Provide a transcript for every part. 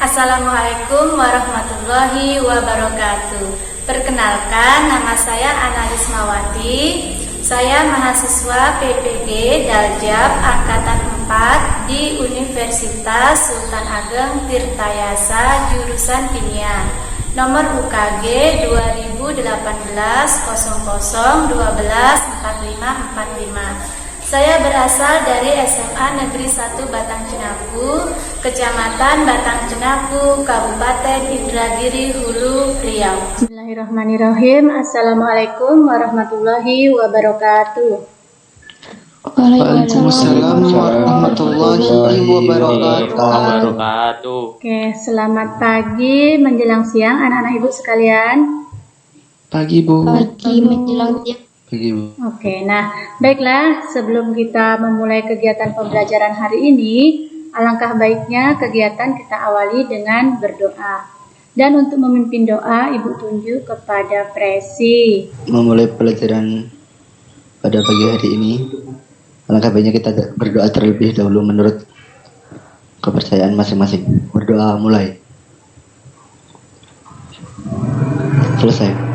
Assalamualaikum warahmatullahi wabarakatuh. Perkenalkan, nama saya Ana Rismawati. Saya mahasiswa PPG Daljab Angkatan 4 di Universitas Sultan Ageng Tirtayasa jurusan Kimia. Nomor UKG 2018 00 12 4545. Saya berasal dari SMA Negeri 1 Batang Cenapu, Kecamatan Batang Cenapu, Kabupaten Indragiri, Hulu, Riau. Bismillahirrahmanirrahim. Assalamualaikum warahmatullahi wabarakatuh. Waalaikumsalam warahmatullahi wabarakatuh. Oke, selamat pagi menjelang siang anak-anak ibu sekalian. Pagi Bu. Pagi menjelang siang. Oke, nah baiklah, sebelum kita memulai kegiatan pembelajaran hari ini, alangkah baiknya kegiatan kita awali dengan berdoa. Dan untuk memimpin doa, Ibu tunjuk kepada Presi. Memulai pelajaran pada pagi hari ini, alangkah baiknya kita berdoa terlebih dahulu menurut kepercayaan masing-masing. Berdoa mulai. Selesai.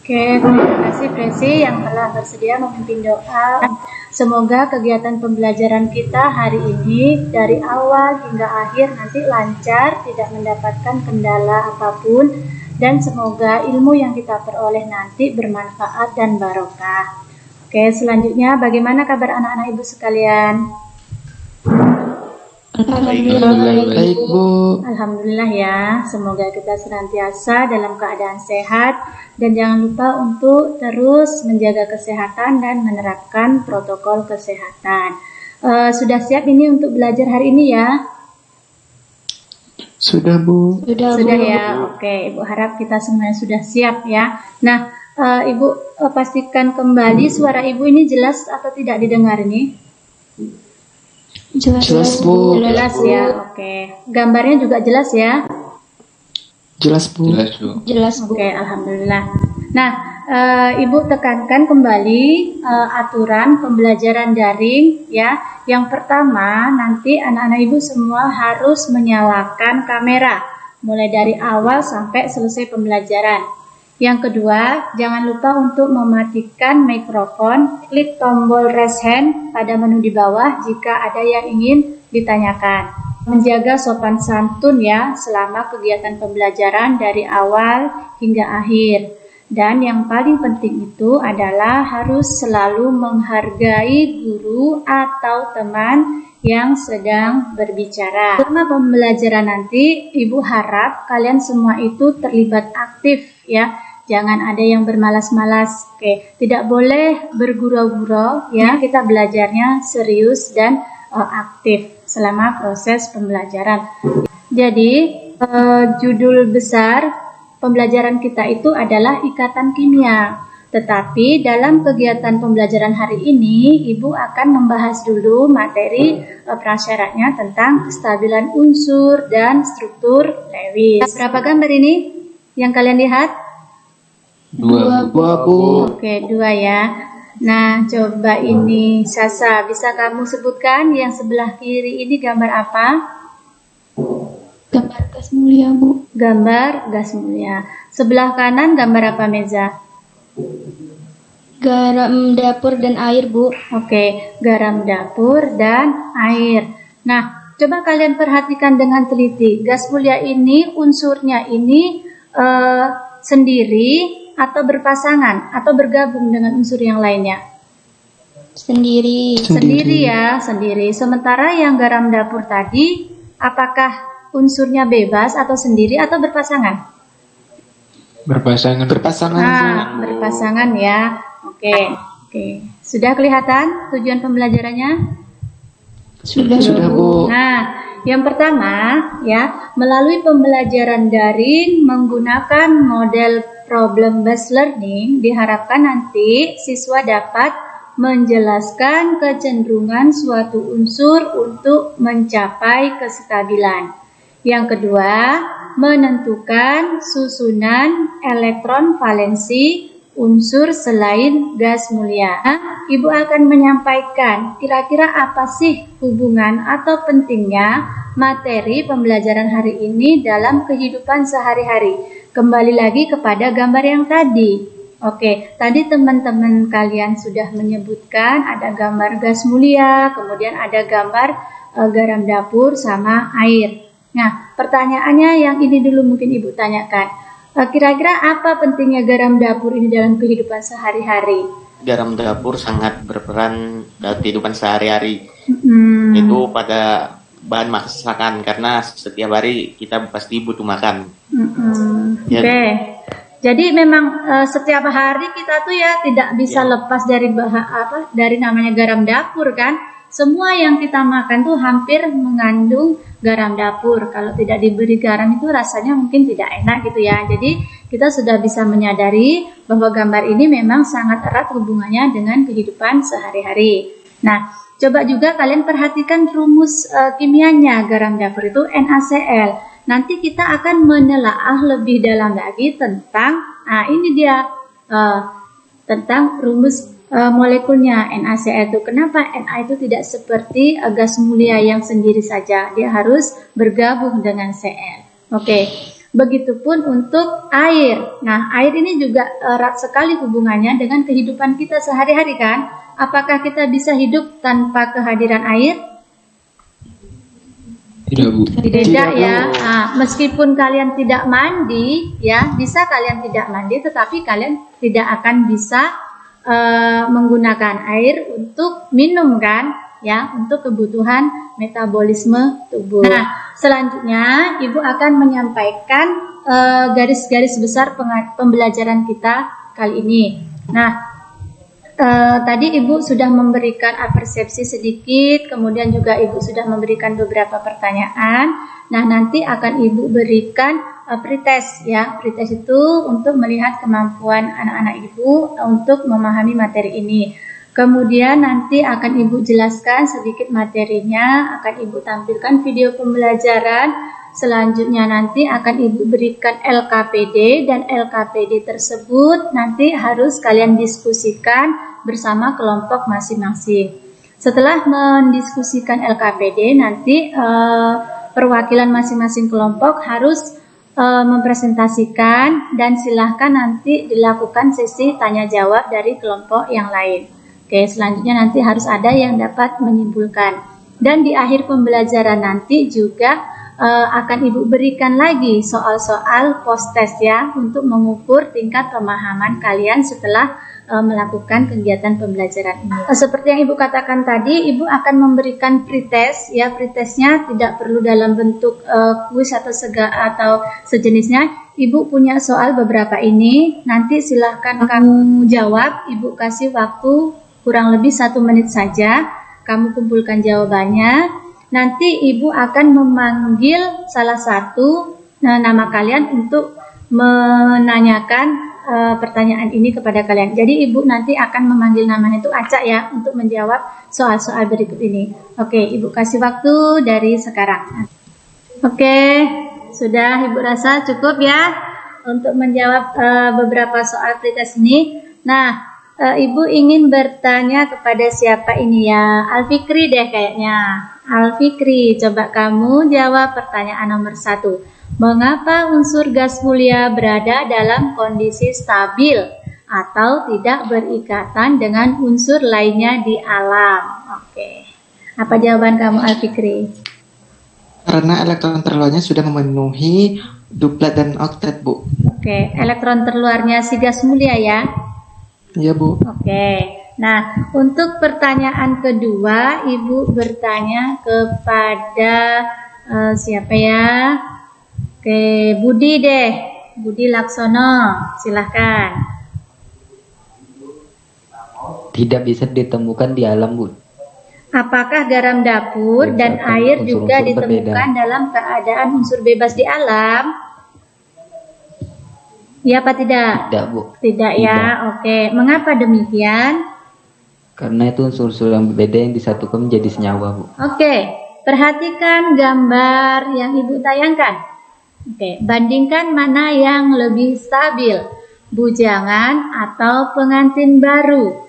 Oke, terima kasih Presi yang telah bersedia memimpin doa. Semoga kegiatan pembelajaran kita hari ini dari awal hingga akhir nanti lancar, tidak mendapatkan kendala apapun, dan semoga ilmu yang kita peroleh nanti bermanfaat dan barokah. Oke, selanjutnya bagaimana kabar anak-anak ibu sekalian? Baik Bu. Alhamdulillah ya, semoga kita senantiasa dalam keadaan sehat dan jangan lupa untuk terus menjaga kesehatan dan menerapkan protokol kesehatan. Sudah siap ini untuk belajar hari ini ya? Sudah Bu. Sudah ya, oke. Ibu harap kita semuanya sudah siap ya. Nah, Ibu pastikan kembali suara Ibu ini jelas atau tidak didengar ini? Jelas Bu. Jelas ya, oke. Gambarnya juga jelas ya? Jelas Bu. Jelas Bu. Oke, alhamdulillah. Nah, Ibu tekankan kembali aturan pembelajaran daring ya. Yang pertama, nanti anak-anak Ibu semua harus menyalakan kamera mulai dari awal sampai selesai pembelajaran. Yang kedua, jangan lupa untuk mematikan mikrofon, klik tombol raise hand pada menu di bawah jika ada yang ingin ditanyakan. Menjaga sopan santun ya selama kegiatan pembelajaran dari awal hingga akhir. Dan yang paling penting itu adalah harus selalu menghargai guru atau teman yang sedang berbicara. Selama pembelajaran nanti, Ibu harap kalian semua itu terlibat aktif ya. Jangan ada yang bermalas-malas. Oke, tidak boleh bergurau-gurau ya. Kita belajarnya serius dan aktif selama proses pembelajaran. Jadi, judul besar pembelajaran kita itu adalah ikatan kimia. Tetapi dalam kegiatan pembelajaran hari ini, Ibu akan membahas dulu materi prasyaratnya tentang kestabilan unsur dan struktur Lewis. Berapa gambar ini yang kalian lihat? Dua Bu. Oke, 2 ya. Nah, coba ini Sasa, bisa kamu sebutkan yang sebelah kiri ini gambar apa? Gambar gas mulia Bu. Gambar gas mulia. Sebelah kanan gambar apa Meza? Garam dapur dan air Bu. Oke, garam dapur dan air. Nah, coba kalian perhatikan dengan teliti. Gas mulia ini unsurnya ini sendiri atau berpasangan atau bergabung dengan unsur yang lainnya? Sendiri. Sendiri ya, sendiri. Sementara yang garam dapur tadi, apakah unsurnya bebas atau sendiri atau berpasangan? Berpasangan. Nah, berpasangan ya. Oke. Sudah kelihatan tujuan pembelajarannya? Sudah Bu. Nah, yang pertama ya, melalui pembelajaran daring menggunakan model problem based learning diharapkan nanti siswa dapat menjelaskan kecenderungan suatu unsur untuk mencapai kestabilan. Yang kedua, menentukan susunan elektron valensi unsur selain gas mulia. Ibu akan menyampaikan kira-kira apa sih hubungan atau pentingnya materi pembelajaran hari ini dalam kehidupan sehari-hari. Kembali lagi kepada gambar yang tadi. Oke, tadi teman-teman kalian sudah menyebutkan ada gambar gas mulia, kemudian ada gambar garam dapur sama air. Nah, pertanyaannya yang ini dulu mungkin Ibu tanyakan. Kira-kira apa pentingnya garam dapur ini dalam kehidupan sehari-hari? Garam dapur sangat berperan dalam kehidupan sehari-hari. Itu pada bahan masakan karena setiap hari kita pasti butuh makan. Oke. Jadi memang setiap hari kita tuh ya tidak bisa lepas dari dari namanya garam dapur kan. Semua yang kita makan tuh hampir mengandung garam dapur. Kalau tidak diberi garam itu rasanya mungkin tidak enak gitu ya. Jadi kita sudah bisa menyadari bahwa gambar ini memang sangat erat hubungannya dengan kehidupan sehari-hari. Nah, coba juga kalian perhatikan rumus kimianya garam dapur itu NaCl. Nanti kita akan menelaah lebih dalam lagi tentang, ini dia, tentang rumus molekulnya NaCl itu. Kenapa Na itu tidak seperti gas mulia yang sendiri saja, dia harus bergabung dengan Cl. Oke, begitupun untuk air. Nah, air ini juga erat sekali hubungannya dengan kehidupan kita sehari-hari kan. Apakah kita bisa hidup tanpa kehadiran air? Tidak, Bu. Tidak ya. Nah, meskipun kalian tidak mandi, ya bisa kalian tidak mandi, tetapi kalian tidak akan bisa menggunakan air untuk minum kan, ya, untuk kebutuhan metabolisme tubuh. Nah, selanjutnya Ibu akan menyampaikan garis-garis besar pembelajaran kita kali ini. Nah, tadi Ibu sudah memberikan persepsi sedikit, kemudian juga Ibu sudah memberikan beberapa pertanyaan. Nah, nanti akan Ibu berikan pretest ya. Pretest itu untuk melihat kemampuan anak-anak Ibu untuk memahami materi ini. Kemudian nanti akan Ibu jelaskan sedikit materinya, akan Ibu tampilkan video pembelajaran. Selanjutnya nanti akan Ibu berikan LKPD, dan LKPD tersebut nanti harus kalian diskusikan bersama kelompok masing-masing. Setelah mendiskusikan LKPD, nanti perwakilan masing-masing kelompok harus mempresentasikan, dan silahkan nanti dilakukan sesi tanya jawab dari kelompok yang lain. Oke, selanjutnya nanti harus ada yang dapat menyimpulkan. Dan di akhir pembelajaran nanti juga akan Ibu berikan lagi soal-soal post test ya, untuk mengukur tingkat pemahaman kalian setelah melakukan kegiatan pembelajaran ini. Seperti yang Ibu katakan tadi, Ibu akan memberikan pretest ya. Pretestnya tidak perlu dalam bentuk kuis atau sejenisnya. Ibu punya soal beberapa ini, nanti silahkan kamu jawab. Ibu kasih waktu kurang lebih 1 menit saja. Kamu kumpulkan jawabannya. Nanti Ibu akan memanggil salah satu nama kalian untuk menanyakan pertanyaan ini kepada kalian. Jadi Ibu nanti akan memanggil namanya itu Acak ya, untuk menjawab soal-soal berikut ini. Oke, Ibu kasih waktu dari sekarang. Oke, sudah Ibu rasa cukup ya untuk menjawab beberapa soal pretest ini. Nah, Ibu ingin bertanya kepada siapa ini ya? Alfikri deh kayaknya. Alfikri, coba kamu jawab pertanyaan nomor 1. Mengapa unsur gas mulia berada dalam kondisi stabil atau tidak berikatan dengan unsur lainnya di alam? Oke. Apa jawaban kamu, Alfikri? Karena elektron terluarnya sudah memenuhi duplet dan oktet, Bu. Oke, elektron terluarnya si gas mulia ya? Iya, Bu. Oke. Nah, untuk pertanyaan kedua, Ibu bertanya kepada siapa ya? Oke, Budi deh. Budi Laksono, silahkan. Tidak bisa ditemukan di alam, Bu. Apakah garam dapur dan air juga ditemukan dalam keadaan unsur bebas di alam? Ya apa tidak? Tidak, Bu. Tidak ya, oke. Mengapa demikian? Karena itu unsur-unsur yang berbeda yang disatukan menjadi senyawa, Bu. Oke, perhatikan gambar yang Ibu tayangkan. Oke, bandingkan mana yang lebih stabil. bujangan atau pengantin baru.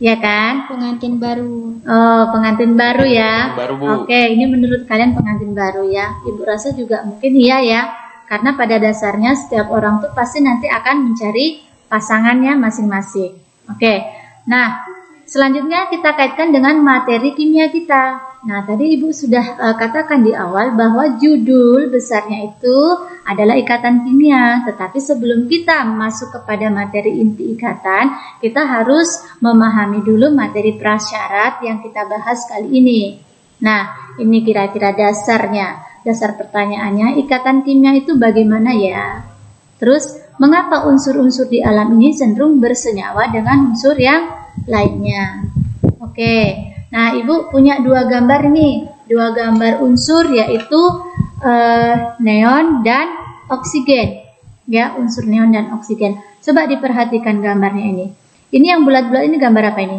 Ya kan? Pengantin baru. Oh, pengantin baru ya. Baru, Bu. Oke, ini menurut kalian pengantin baru ya. Ibu rasa juga mungkin iya ya. Karena pada dasarnya setiap orang tuh pasti nanti akan mencari pasangannya masing-masing. Oke. Nah, selanjutnya kita kaitkan dengan materi kimia kita. Nah, tadi Ibu sudah katakan di awal bahwa judul besarnya itu adalah ikatan kimia. Tetapi sebelum kita masuk kepada materi inti ikatan, kita harus memahami dulu materi prasyarat yang kita bahas kali ini. Nah, ini kira-kira dasarnya. Dasar pertanyaannya, ikatan kimia itu bagaimana ya? Terus, mengapa unsur-unsur di alam ini cenderung bersenyawa dengan unsur yang lainnya? Oke. Nah, Ibu punya dua gambar nih, dua gambar unsur yaitu neon dan oksigen. Ya, unsur neon dan oksigen. Coba diperhatikan gambarnya ini. Ini yang bulat-bulat ini gambar apa ini?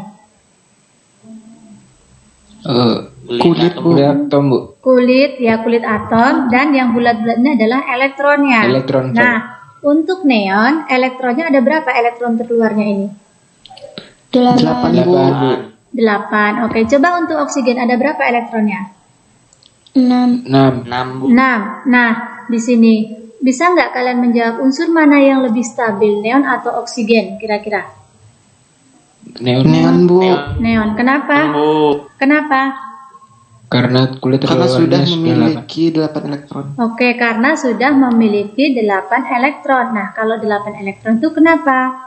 Kulit, Bu. Kulit atom, Bu. Kulit, ya kulit atom, dan yang bulat-bulat ini adalah elektronnya. Elektron. Nah, untuk neon, elektronnya ada berapa elektron terkeluarnya ini? 8. 8, Bu. 8. Oke, coba untuk oksigen ada berapa elektronnya? 6. 6. 6, Bu. 6. Nah, di sini bisa nggak kalian menjawab unsur mana yang lebih stabil, neon atau oksigen kira-kira? Neon, Bu. Neon. Kenapa? Bu. Kenapa? Karena kulit Karena sudah terluarnya memiliki 8 elektron. Oke, karena sudah memiliki 8 elektron. Nah, kalau 8 elektron itu kenapa?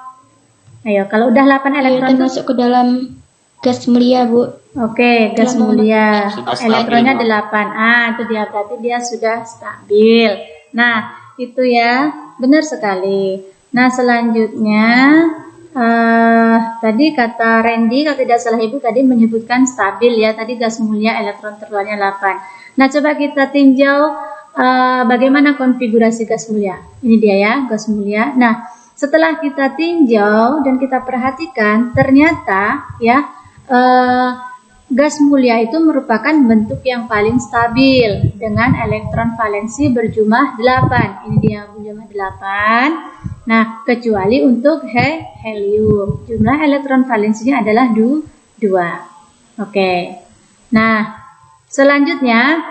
Ayo, kalau udah 8 elektron itu Masuk ke dalam gas mulia, Bu. oke, gas mulia. Sudah stabil, Elektronnya Bu. 8. Ah, itu dia berarti dia sudah stabil. Nah, itu ya, benar sekali. Nah, selanjutnya tadi kata Randy, kalau tidak salah Ibu tadi menyebutkan stabil ya. Tadi gas mulia elektron terluarnya 8. Nah, coba kita tinjau bagaimana konfigurasi gas mulia. Ini dia ya, gas mulia. Nah, setelah kita tinjau dan kita perhatikan, ternyata ya gas mulia itu merupakan bentuk yang paling stabil dengan elektron valensi berjumlah 8. Ini dia berjumlah 8. Nah, kecuali untuk helium. Jumlah elektron valensinya adalah 2. Oke. Nah, selanjutnya,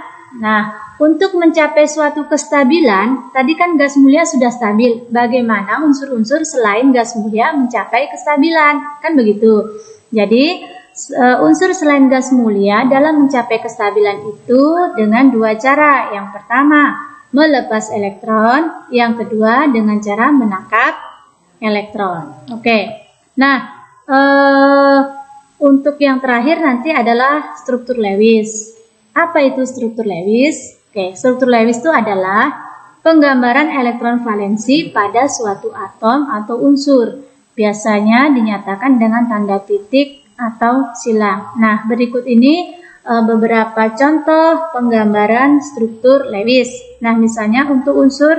untuk mencapai suatu kestabilan, tadi kan gas mulia sudah stabil. Bagaimana unsur-unsur selain gas mulia mencapai kestabilan? Kan begitu. Jadi, unsur selain gas mulia dalam mencapai kestabilan itu dengan dua cara. Yang pertama, melepas elektron. Yang kedua, dengan cara menangkap elektron. Oke. Nah, untuk yang terakhir nanti adalah struktur Lewis. Apa itu struktur Lewis? Oke, struktur Lewis itu adalah penggambaran elektron valensi pada suatu atom atau unsur. Biasanya dinyatakan dengan tanda titik atau silang. Nah, berikut ini beberapa contoh penggambaran struktur Lewis. Nah, misalnya untuk unsur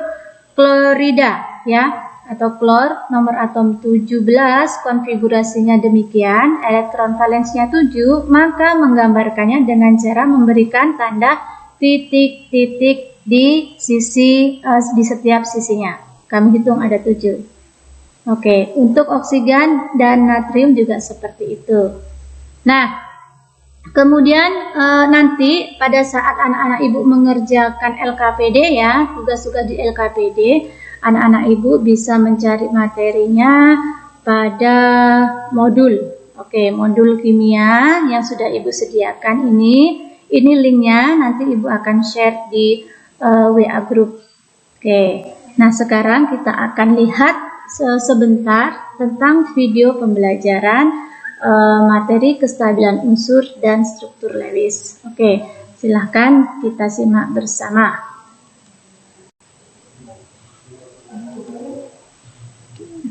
klorida ya, atau klor, nomor atom 17, konfigurasinya demikian, elektron valensinya 7, maka menggambarkannya dengan cara memberikan tanda titik-titik di sisi di setiap sisinya. Kami hitung ada 7. Oke, untuk oksigen dan natrium juga seperti itu. Nah, kemudian nanti pada saat anak-anak Ibu mengerjakan LKPD ya, tugas-tugas di LKPD, anak-anak Ibu bisa mencari materinya pada modul. Oke, modul kimia yang sudah Ibu sediakan ini linknya nanti Ibu akan share di WA group. Oke, nah sekarang kita akan lihat sebentar tentang video pembelajaran materi kestabilan unsur dan struktur Lewis. Oke, silahkan kita simak bersama.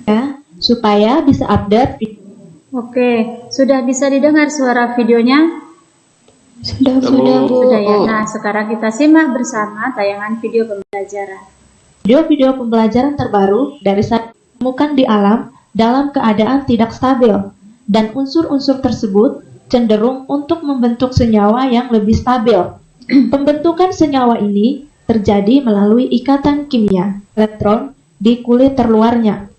Ya, supaya bisa update. Oke, sudah bisa didengar suara videonya? Sudah, Bu. Sudah ya. Nah, sekarang kita simak bersama tayangan video pembelajaran. Video-video pembelajaran terbaru dari saya temukan di alam dalam keadaan tidak stabil, dan unsur-unsur tersebut cenderung untuk membentuk senyawa yang lebih stabil. Pembentukan senyawa ini terjadi melalui ikatan kimia elektron di kulit terluarnya.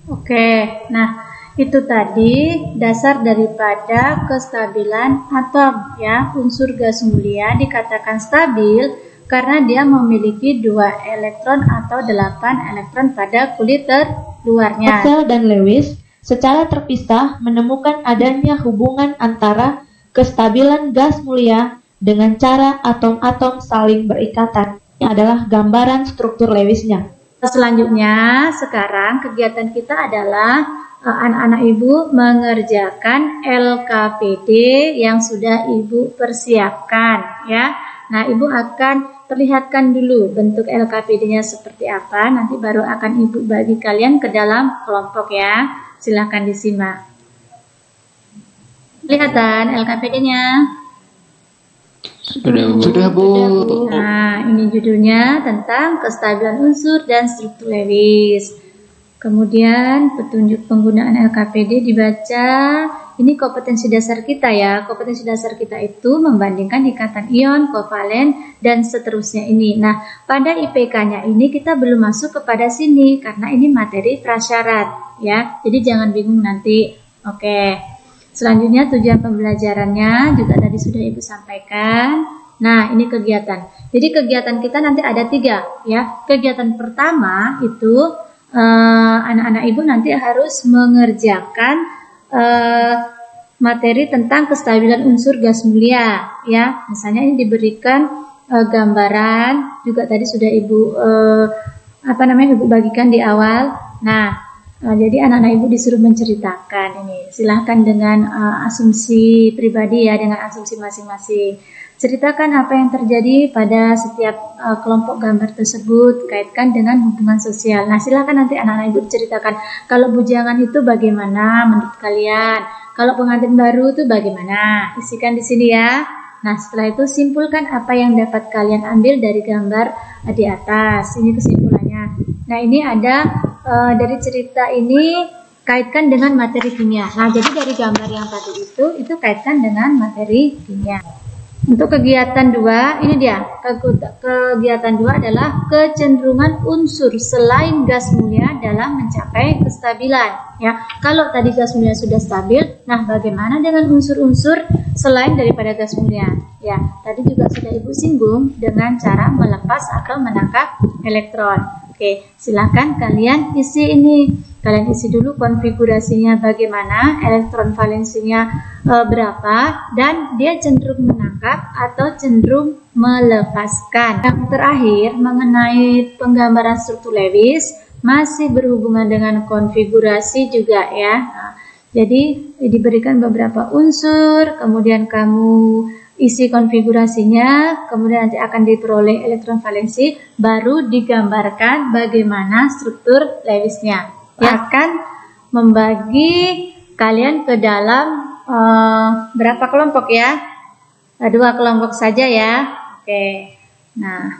Oke, nah itu tadi dasar daripada kestabilan atom ya. Unsur gas mulia dikatakan stabil karena dia memiliki 2 elektron atau 8 elektron pada kulit terluarnya. Hertzl dan Lewis secara terpisah menemukan adanya hubungan antara kestabilan gas mulia dengan cara atom-atom saling berikatan. Ini adalah gambaran struktur Lewisnya. Selanjutnya, sekarang kegiatan kita adalah anak-anak ibu mengerjakan LKPD yang sudah ibu persiapkan ya. Nah, ibu akan perlihatkan dulu bentuk LKPD-nya seperti apa, nanti baru akan ibu bagi kalian ke dalam kelompok ya. Silahkan disimak. Kelihatan LKPD-nya? Sudah, Bu. Nah, ini judulnya tentang kestabilan unsur dan struktur Lewis. Kemudian petunjuk penggunaan LKPD dibaca. Ini kompetensi dasar kita ya. Kompetensi dasar kita itu membandingkan ikatan ion, kovalen, dan seterusnya ini. Nah, pada IPK-nya ini kita belum masuk kepada sini karena ini materi prasyarat ya. Jadi jangan bingung nanti. Oke. Selanjutnya tujuan pembelajarannya juga tadi sudah ibu sampaikan. Nah, ini kegiatan. Jadi kegiatan kita nanti ada 3 ya. Kegiatan pertama itu anak-anak ibu nanti harus mengerjakan materi tentang kestabilan unsur gas mulia ya. Misalnya ini diberikan gambaran juga tadi sudah ibu ibu bagikan di awal. Nah, jadi anak-anak ibu disuruh menceritakan ini. Silahkan dengan asumsi pribadi ya, dengan asumsi masing-masing. Ceritakan apa yang terjadi pada setiap kelompok gambar tersebut, kaitkan dengan hubungan sosial. Nah, silahkan nanti anak-anak ibu ceritakan kalau bujangan itu bagaimana menurut kalian, kalau pengantin baru itu bagaimana. Isikan di sini ya. Nah, setelah itu simpulkan apa yang dapat kalian ambil dari gambar di atas. Ini kesimpulannya. Nah, ini ada dari cerita ini kaitkan dengan materi kimia. Nah, jadi dari gambar yang tadi itu kaitkan dengan materi kimia. Untuk kegiatan 2, ini dia. Kegiatan 2 adalah kecenderungan unsur selain gas mulia dalam mencapai kestabilan. Ya, kalau tadi gas mulia sudah stabil, nah bagaimana dengan unsur-unsur selain daripada gas mulia? Ya, tadi juga sudah ibu singgung dengan cara melepas atau menangkap elektron. Oke, silahkan kalian isi ini. Kalian isi dulu konfigurasinya bagaimana, elektron valensinya berapa, dan dia cenderung menangkap atau cenderung melepaskan. Yang terakhir, mengenai penggambaran struktur Lewis, masih berhubungan dengan konfigurasi juga ya. Nah, jadi diberikan beberapa unsur, kemudian kamu isi konfigurasinya, kemudian nanti akan diperoleh elektron valensi, baru digambarkan bagaimana struktur Lewisnya. Ya, akan membagi kalian ke dalam berapa kelompok ya? 2 kelompok saja ya. Oke. Nah.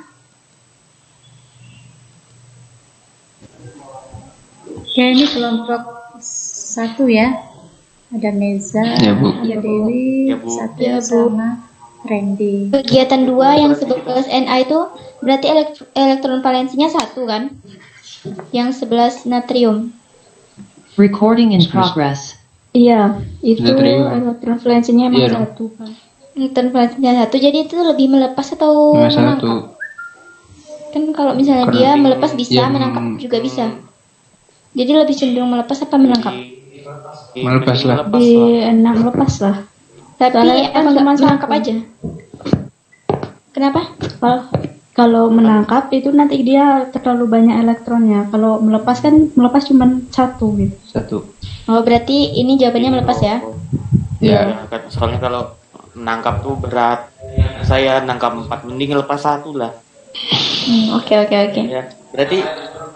Oke, ini kelompok 1 ya. Ada Meza, Ya, Bu. ada Dewi, Ya, Bu. satu Ya, Bu. sama Randy. Kegiatan 2 yang 11 Na itu berarti elektron valensinya 1 kan? Yang 11 natrium. Recording in progress. Iya, itu Natrium. elektron valensinya emang Iya dong. 1 kan. Elektron valensinya 1, jadi itu lebih melepas atau Nomor 1. menangkap? Kan kalau misalnya dia melepas bisa, Yang- menangkap juga bisa. Jadi lebih cenderung melepas apa menangkap? Melepas lah. Di 6 lepas lah. Tapi Soalnya kan emang cuma nggak menangkap satu. aja. Kenapa? Kalau menangkap itu nanti dia terlalu banyak elektronnya. Kalau melepas kan melepas cuma 1 gitu. 1. Oh, berarti ini jawabannya melepas ya? Ya. Soalnya kalau menangkap tuh berat. Saya nangkap 4, mending lepas 1 lah. Oke. Ya, berarti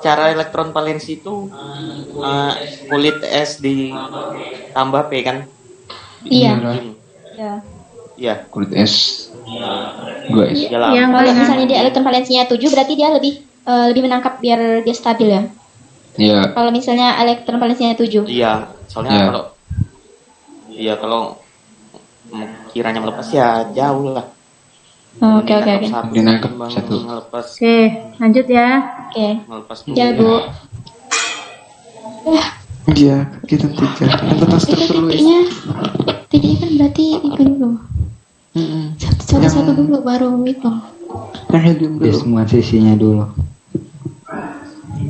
cara elektron valensi itu kulit S ditambah P kan? Iya. Ya. Ya, Kulit S. 2S. jalan. Yang Kalau kanan. misalnya dia elektron valensinya 7, berarti dia lebih menangkap biar dia stabil ya. Ya. Kalau misalnya elektron valensinya 7. Iya, soalnya Ya. kalau kiranya melepas ya jauh lah. Oke. Dinangkap 1. Ngelepas, Oke, lanjut ya. Oke. ngelepas Ya, Bu. Iya, kegiatan 3. Yang tentang struktur Lewis. Titiknya kan berarti itu dulu. Satu-satu dulu baru itu. Yang helium Di dulu. semua sisinya dulu.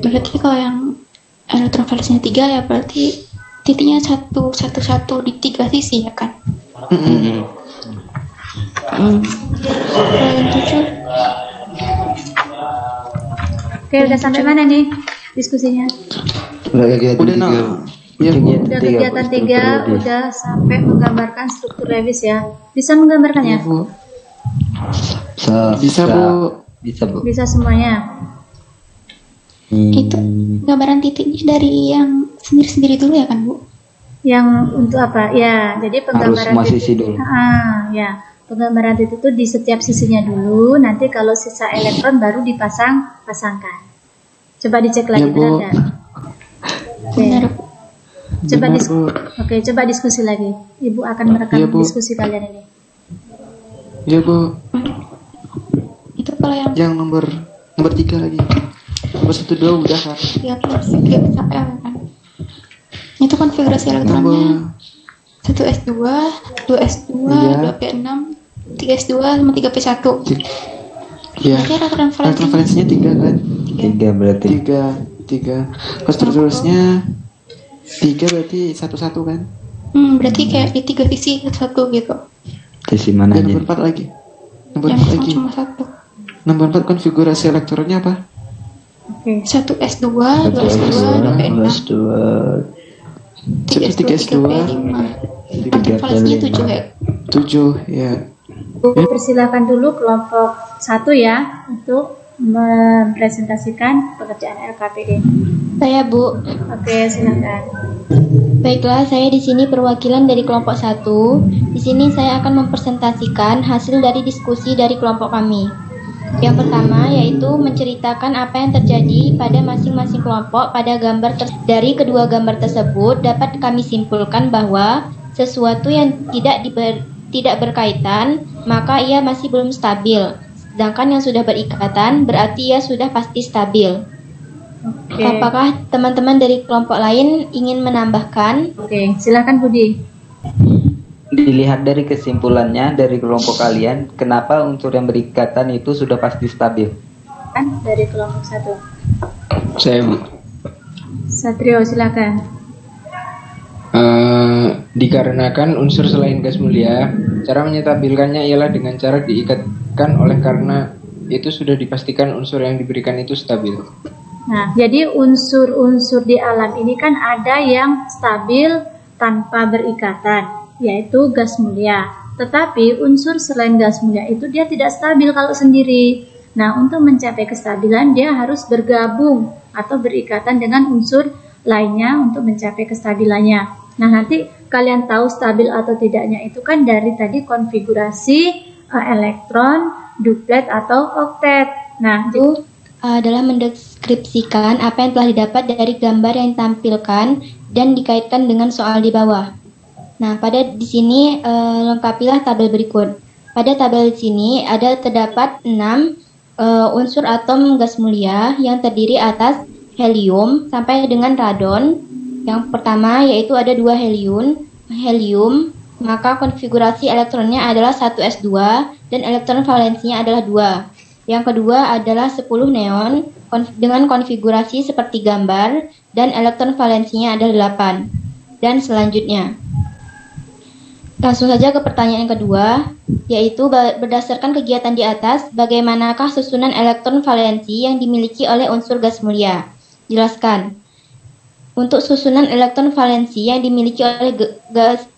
Berarti kalau yang elektron valensinya 3 ya berarti titiknya satu di 3 sisi ya kan? Kalau yang 7 Oke, udah sampai mana nih diskusinya? Udah kegiatan Udah, 3. Iya, Bu. Udah kegiatan 3, udah sampai menggambarkan struktur Lewis ya. Bisa menggambarkannya? Iya, Bu. Bisa. Bisa, Bu. Bisa, Bu. Bisa semuanya. itu gambaran titiknya dari yang sendiri-sendiri dulu ya kan Bu? Yang untuk apa? Ya, jadi Harus penggambaran semua sisi dulu. Ya, penggambaran titik itu di setiap sisinya dulu. Nanti kalau sisa elektron baru pasangkan. Coba dicek lagi, Ya, Bu. benar nggak? Oke. Benar. Coba Benar, Bu. Oke, coba diskusi lagi. Ibu akan merekam Iya, Bu. diskusi kalian ini. Iya, Bu. Itu kalau yang Yang nomor 3 lagi. Nomor 1 2 udah kan. ya KL kan? Itu konfigurasi elektronnya. 1S2, 2S2, Iya. 2P6, 3S2 sama 3P1. Iya. Berarti elektron Elektron valensinya valensinya 3 kan? 3 berarti. 3. Kalau strukturnya 3 berarti 1 kan? berarti kayak di 3 sisi satu gitu. Sisi mana Dan aja? nomor 4 lagi. Nomor Yang 4 lagi. cuma satu. Nomor 4 konfigurasi elektronnya apa? Oke. 1S2, 2S2, 2P6, 3S2, 3P5. Elektron valensinya 7 ya. 7 ya. Persilakan dulu kelompok 1 ya untuk mempresentasikan pekerjaan LKPD. Saya Bu. Oke, silakan. Baiklah, saya di sini perwakilan dari kelompok 1. Di sini saya akan mempresentasikan hasil dari diskusi dari kelompok kami. Yang pertama yaitu menceritakan apa yang terjadi pada masing-masing kelompok pada gambar dari kedua gambar tersebut dapat kami simpulkan bahwa sesuatu yang tidak berkaitan maka ia masih belum stabil. Sedangkan yang sudah berikatan berarti ia sudah pasti stabil. Oke. Apakah teman-teman dari kelompok lain ingin menambahkan? Oke, silakan Budi. Dilihat dari kesimpulannya dari kelompok kalian, kenapa unsur yang berikatan itu sudah pasti stabil? Kan dari kelompok 1. Saya Bu. Satrio, silakan. Dikarenakan unsur selain gas mulia, cara menyetabilkannya ialah dengan cara diikatkan oleh karena itu sudah dipastikan unsur yang diberikan itu stabil. Nah, jadi unsur-unsur di alam ini kan ada yang stabil tanpa berikatan, yaitu gas mulia. Tetapi unsur selain gas mulia itu dia tidak stabil kalau sendiri. Nah, untuk mencapai kestabilan dia harus bergabung atau berikatan dengan unsur lainnya untuk mencapai kestabilannya. Nah, nanti kalian tahu stabil atau tidaknya itu kan dari tadi konfigurasi elektron, duplet atau oktet. Nah, Itu adalah mendeskripsikan apa yang telah didapat dari gambar yang ditampilkan dan dikaitkan dengan soal di bawah. Nah, di sini lengkapilah tabel berikut. Pada tabel di sini terdapat 6 unsur atom gas mulia yang terdiri atas helium sampai dengan radon. Yang pertama yaitu ada 2 helium, maka konfigurasi elektronnya adalah 1s2 dan elektron valensinya adalah 2. Yang kedua adalah 10 neon dengan konfigurasi seperti gambar dan elektron valensinya adalah 8. Dan selanjutnya. Langsung saja ke pertanyaan yang kedua, yaitu berdasarkan kegiatan di atas, bagaimanakah susunan elektron valensi yang dimiliki oleh unsur gas mulia? Jelaskan. Untuk susunan elektron valensi yang dimiliki oleh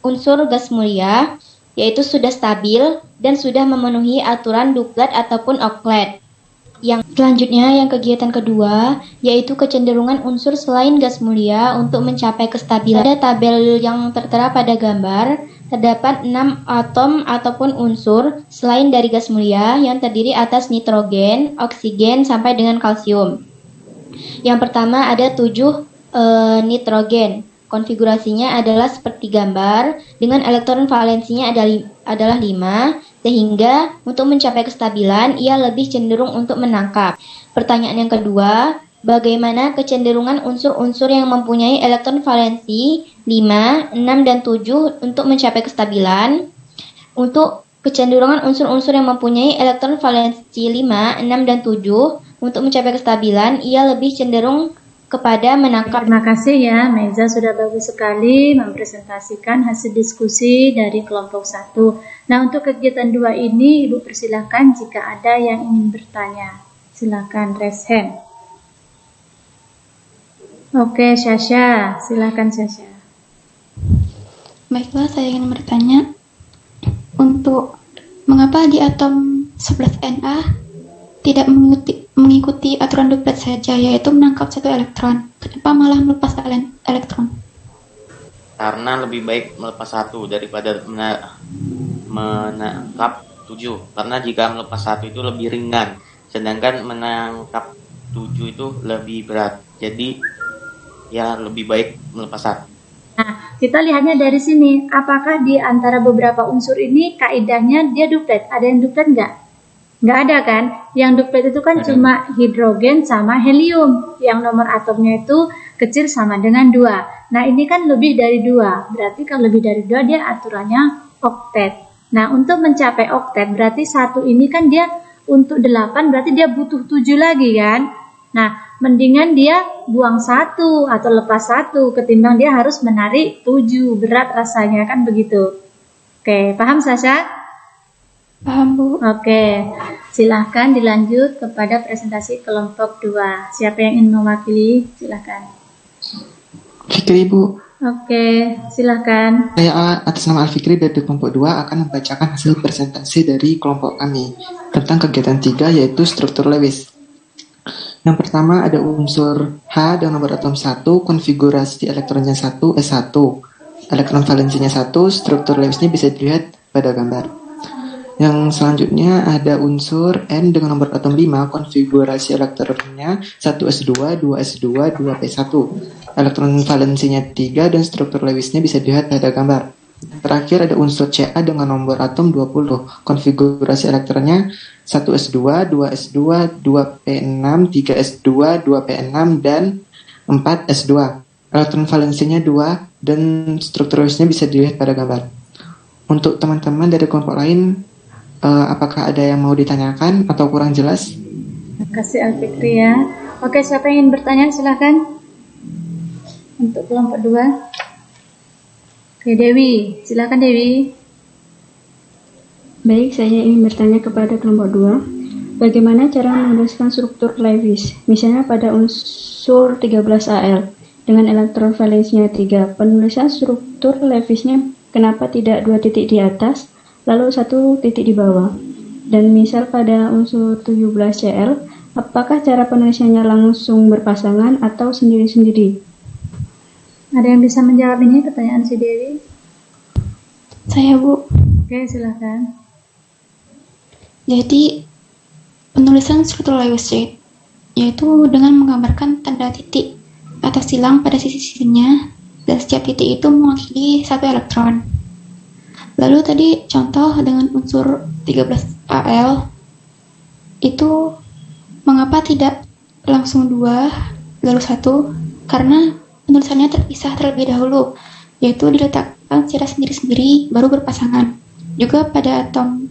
unsur gas mulia, yaitu sudah stabil dan sudah memenuhi aturan duplet ataupun oklet. Yang selanjutnya, yang kegiatan kedua, yaitu kecenderungan unsur selain gas mulia untuk mencapai kestabilan. Pada tabel yang tertera pada gambar, terdapat 6 atom ataupun unsur selain dari gas mulia yang terdiri atas nitrogen, oksigen, sampai dengan kalsium. Yang pertama ada 7 nitrogen. Konfigurasinya adalah seperti gambar dengan elektron valensinya adalah 5, sehingga untuk mencapai kestabilan ia lebih cenderung untuk menangkap. Pertanyaan yang kedua, bagaimana kecenderungan unsur-unsur yang mempunyai elektron valensi 5, 6, dan 7 untuk mencapai kestabilan. Untuk kecenderungan unsur-unsur yang mempunyai elektron valensi 5, 6, dan 7 untuk mencapai kestabilan, ia lebih cenderung kepada menangkap. Terima kasih ya, Meza sudah bagus sekali mempresentasikan hasil diskusi dari kelompok 1. Nah, untuk kegiatan 2 ini, Ibu persilahkan jika ada yang ingin bertanya. Silakan raise hand. Oke, Syasha, silakan Syasha. Baiklah, saya ingin bertanya untuk mengapa di atom 11Na tidak mengikuti aturan duplet saja, yaitu menangkap 1 elektron. Kenapa malah melepas elektron? Karena lebih baik melepas 1 daripada menangkap 7. Karena jika melepas 1 itu lebih ringan, sedangkan menangkap 7 itu lebih berat. Jadi ya lebih baik melepas 1. Nah, kita lihatnya dari sini. Apakah di antara beberapa unsur ini kaidahnya dia duplet? Ada yang duplet nggak? Nggak ada kan? Yang duplet itu kan cuma hidrogen sama helium. Yang nomor atomnya itu kecil sama dengan 2. Nah, ini kan lebih dari 2. Berarti kalau lebih dari 2 dia aturannya oktet. Nah, untuk mencapai oktet berarti 1 ini kan dia untuk 8 berarti dia butuh 7 lagi kan? Nah, mendingan dia buang 1 atau lepas 1 ketimbang dia harus menarik 7. Berat rasanya kan begitu. Oke, paham Sasha? Paham, Bu. Oke, silahkan dilanjut kepada presentasi kelompok 2. Siapa yang ingin mewakili? Silahkan. Fikri, Bu. Oke, silahkan. Saya atas nama Al-Fikri dari kelompok 2 akan membacakan hasil presentasi dari kelompok kami tentang kegiatan 3 yaitu struktur Lewis. Yang pertama ada unsur H dengan nomor atom 1, konfigurasi elektronnya 1s1, elektron valensinya 1, struktur Lewisnya bisa dilihat pada gambar. Yang selanjutnya ada unsur N dengan nomor atom 5, konfigurasi elektronnya 1s2, 2s2, 2p1, elektron valensinya 3 dan struktur Lewisnya bisa dilihat pada gambar. Terakhir ada unsur Ca dengan nomor atom 20, konfigurasi elektronnya 1s2, 2s2, 2p6, 3s2, 2p6, dan 4s2. Elektron valensinya 2 dan struktur Lewisnya bisa dilihat pada gambar. Untuk teman-teman dari kelompok lain, apakah ada yang mau ditanyakan atau kurang jelas? Terima kasih Al-Fikri ya. Oke, siapa yang ingin bertanya silahkan. Untuk kelompok 2. Oke, Dewi, silakan Dewi. Baik, saya ingin bertanya kepada kelompok 2. Bagaimana cara menuliskan struktur Lewis? Misalnya pada unsur 13Al dengan elektron valensinya 3. Penulisan struktur Lewisnya kenapa tidak 2 titik di atas, lalu 1 titik di bawah? Dan misal pada unsur 17Cl, apakah cara penulisannya langsung berpasangan atau sendiri-sendiri? Ada yang bisa menjawab ini pertanyaan si Dewi? Saya, Bu. Oke, silakan. Jadi, penulisan struktur Lewis yaitu dengan menggambarkan tanda titik atas silang pada sisi-sisinya, dan setiap titik itu mewakili 1 elektron. Lalu tadi contoh dengan unsur 13Al itu mengapa tidak langsung 2 lalu 1? Karena penulisannya terpisah terlebih dahulu, yaitu diletakkan secara sendiri-sendiri baru berpasangan. Juga pada atom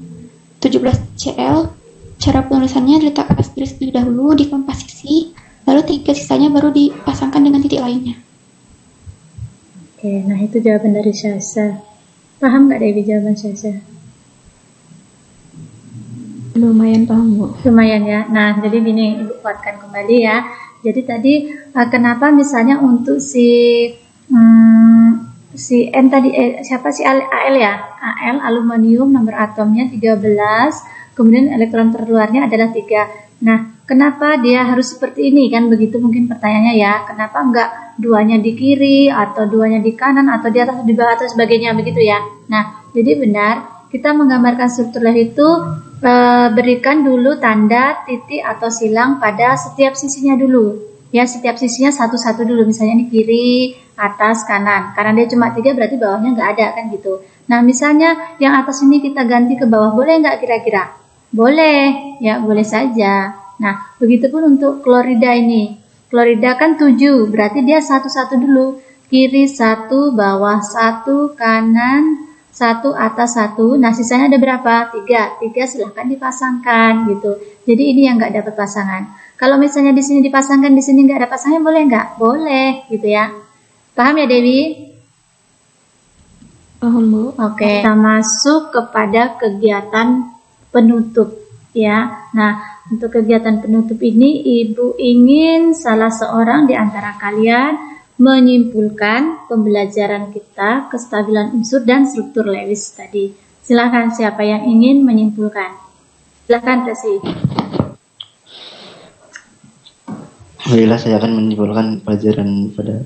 17Cl, cara penulisannya diletakkan sendiri-sendiri dahulu di keempat sisi, lalu 3 sisanya baru dipasangkan dengan titik lainnya. Oke, nah itu jawaban dari Syasha. Paham nggak Dewi jawaban Syasha? Lumayan paham, Bu. Lumayan ya. Nah, jadi gini, Ibu kuatkan kembali ya. Jadi tadi kenapa misalnya untuk si N tadi siapa sih Al ya? Al aluminium nomor atomnya 13, kemudian elektron terluarnya adalah 3. Nah, kenapa dia harus seperti ini kan begitu mungkin pertanyaannya ya. Kenapa enggak duanya di kiri atau duanya di kanan atau di atas di bawah atau sebagainya begitu ya. Nah, jadi benar kita menggambarkan struktur itu berikan dulu tanda titik atau silang pada setiap sisinya dulu. Ya, setiap sisinya satu-satu dulu. Misalnya ini kiri, atas, kanan. Karena dia cuma 3 berarti bawahnya nggak ada kan gitu. Nah, misalnya yang atas ini kita ganti ke bawah, boleh nggak kira-kira? Boleh, ya boleh saja. Nah, begitupun untuk klorida ini. Klorida kan 7, berarti dia satu-satu dulu. Kiri 1, bawah 1, kanan 1, atas 1. Nah, sisanya ada berapa? 3. 3 silahkan dipasangkan gitu. Jadi ini yang nggak dapat pasangan. Kalau misalnya di sini dipasangkan, di sini nggak ada pasangan, boleh nggak? Boleh gitu ya. Paham ya Dewi? Paham, Bu. Oke, kita masuk kepada kegiatan penutup ya. Nah, untuk kegiatan penutup ini Ibu ingin salah seorang di antara kalian menyimpulkan pembelajaran kita kestabilan unsur dan struktur Lewis tadi. Silakan siapa yang ingin menyimpulkan. Silakan Presi. Baiklah, saya akan menyimpulkan pelajaran pada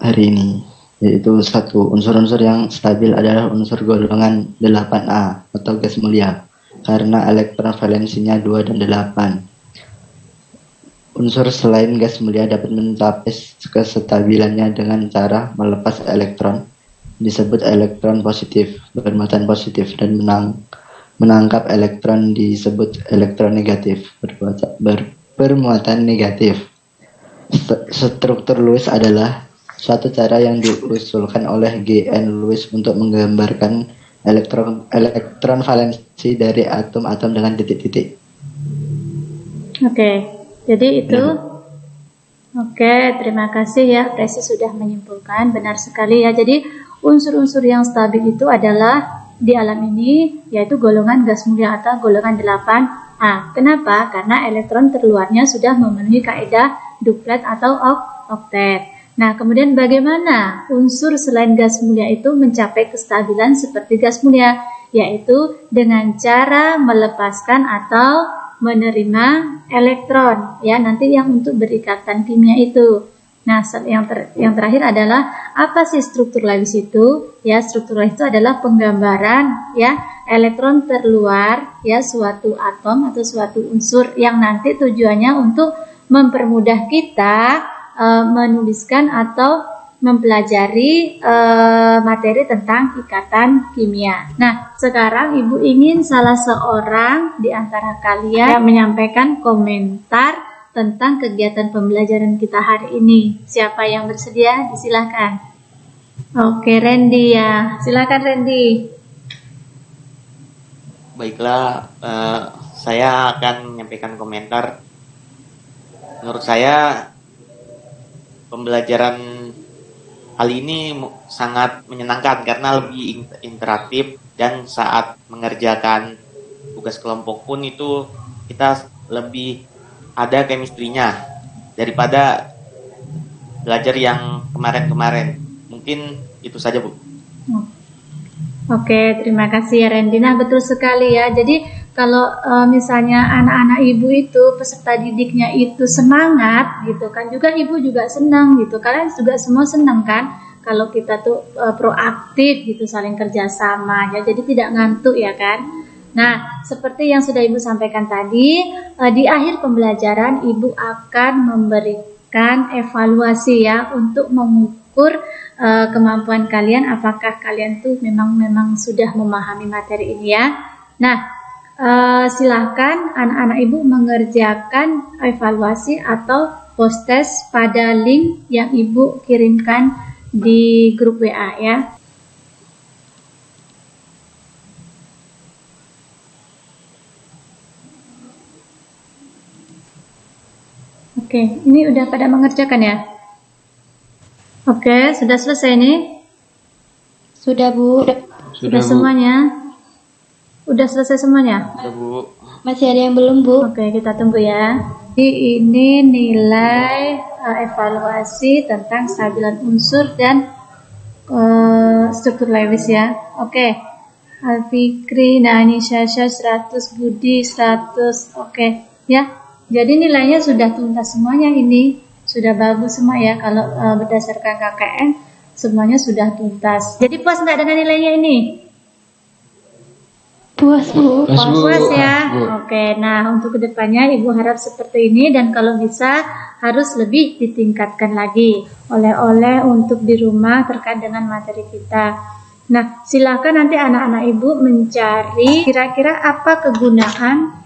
hari ini, yaitu 1. Unsur-unsur yang stabil adalah unsur golongan 8A atau gas mulia karena elektron valensinya 2 dan 8. Unsur selain gas mulia dapat mencapai kestabilannya dengan cara melepas elektron, disebut elektron positif, bermuatan positif, dan menangkap elektron disebut elektron negatif, bermuatan negatif. Struktur Lewis adalah suatu cara yang diusulkan oleh G.N. Lewis untuk menggambarkan elektron valensi dari atom-atom dengan titik-titik. Oke. Jadi itu, oke, terima kasih ya, Presi sudah menyimpulkan, benar sekali ya. Jadi unsur-unsur yang stabil itu adalah di alam ini, yaitu golongan gas mulia atau golongan 8A. Kenapa? Karena elektron terluarnya sudah memenuhi kaidah duplet atau oktet. Nah, kemudian bagaimana unsur selain gas mulia itu mencapai kestabilan seperti gas mulia? Yaitu dengan cara melepaskan atau menerima elektron ya, nanti yang untuk berikatan kimia itu. Nah, yang terakhir adalah apa sih struktur Lewis itu? Ya, struktur Lewis itu adalah penggambaran ya elektron terluar ya suatu atom atau suatu unsur yang nanti tujuannya untuk mempermudah kita menuliskan atau mempelajari materi tentang ikatan kimia. Nah, sekarang Ibu ingin salah seorang di antara kalian yang menyampaikan komentar tentang kegiatan pembelajaran kita hari ini. Siapa yang bersedia? Disilahkan. Oke, Randy ya. Silakan Randy. Baiklah, saya akan menyampaikan komentar. Menurut saya pembelajaran kali ini sangat menyenangkan karena lebih interaktif, dan saat mengerjakan tugas kelompok pun itu kita lebih ada chemistry-nya daripada belajar yang kemarin-kemarin. Mungkin itu saja, Bu. Oke, terima kasih ya Randy. Nah, betul sekali ya. Jadi kalau misalnya anak-anak Ibu itu peserta didiknya itu semangat gitu kan, juga Ibu juga senang gitu. Kalian juga semua senang kan kalau kita tuh proaktif gitu, saling kerjasama ya. Jadi tidak ngantuk ya kan. Nah, seperti yang sudah Ibu sampaikan tadi, di akhir pembelajaran Ibu akan memberikan evaluasi ya untuk mengukur kemampuan kalian, apakah kalian tuh memang sudah memahami materi ini ya. Nah, silahkan anak-anak Ibu mengerjakan evaluasi atau post test pada link yang Ibu kirimkan di grup WA ya. Oke, ini udah pada mengerjakan ya? Oke, sudah selesai nih? Sudah, Bu. Sudah semuanya? Udah selesai semuanya? Sudah, Bu. Masih ada yang belum, Bu. Oke, kita tunggu ya. Jadi ini nilai evaluasi tentang stabilan unsur dan struktur Lewis ya. Oke. Alfikri, Nani, Syasha 100, Budi 100. Oke, ya. Jadi nilainya sudah tuntas semuanya ini. Sudah bagus semua ya, kalau berdasarkan KKN semuanya sudah tuntas. Jadi puas nggak dengan nilainya ini? Puas, Bu. Puas ya. Oke, nah untuk kedepannya Ibu harap seperti ini, dan kalau bisa harus lebih ditingkatkan lagi oleh-oleh untuk di rumah terkait dengan materi kita. Nah, silakan nanti anak-anak Ibu mencari kira-kira apa kegunaan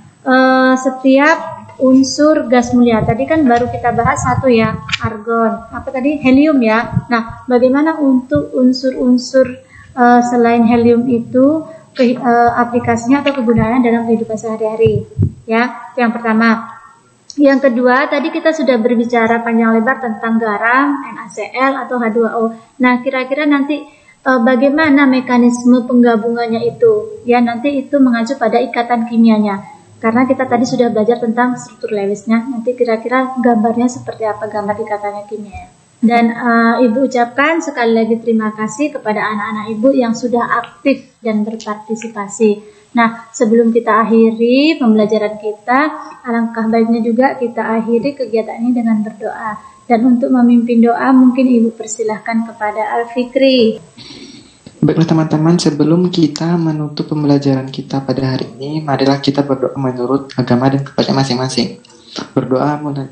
setiap unsur gas mulia. Tadi kan baru kita bahas satu ya, argon. Apa tadi? Helium ya. Nah, bagaimana untuk unsur-unsur selain helium itu aplikasinya atau kegunaannya dalam kehidupan sehari-hari? Ya, yang pertama. Yang kedua, tadi kita sudah berbicara panjang lebar tentang garam, NaCl atau H2O. Nah, kira-kira nanti bagaimana mekanisme penggabungannya itu? Ya, nanti itu mengacu pada ikatan kimianya. Karena kita tadi sudah belajar tentang struktur Lewisnya. Nanti kira-kira gambarnya seperti apa gambar ikatannya kimia. Dan Ibu ucapkan sekali lagi terima kasih kepada anak-anak Ibu yang sudah aktif dan berpartisipasi. Nah, sebelum kita akhiri pembelajaran kita, alangkah baiknya juga kita akhiri kegiatan ini dengan berdoa. Dan untuk memimpin doa, mungkin Ibu persilahkan kepada Al-Fikri. Baiklah teman-teman, sebelum kita menutup pembelajaran kita pada hari ini, marilah kita berdoa menurut agama dan kepercayaan masing-masing. Berdoa mulai.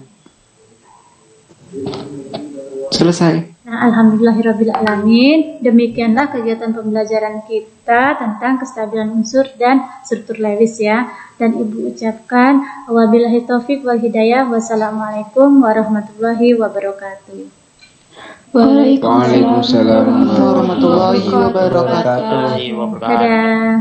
Selesai. Nah, alhamdulillahirrabbilalamin. Demikianlah kegiatan pembelajaran kita tentang kestabilan unsur dan struktur Lewis ya. Dan Ibu ucapkan wabillahi taufik wal hidayah. Wassalamualaikum warahmatullahi wabarakatuh. Waalaikumsalam warahmatullahi wabarakatuh. Dadah.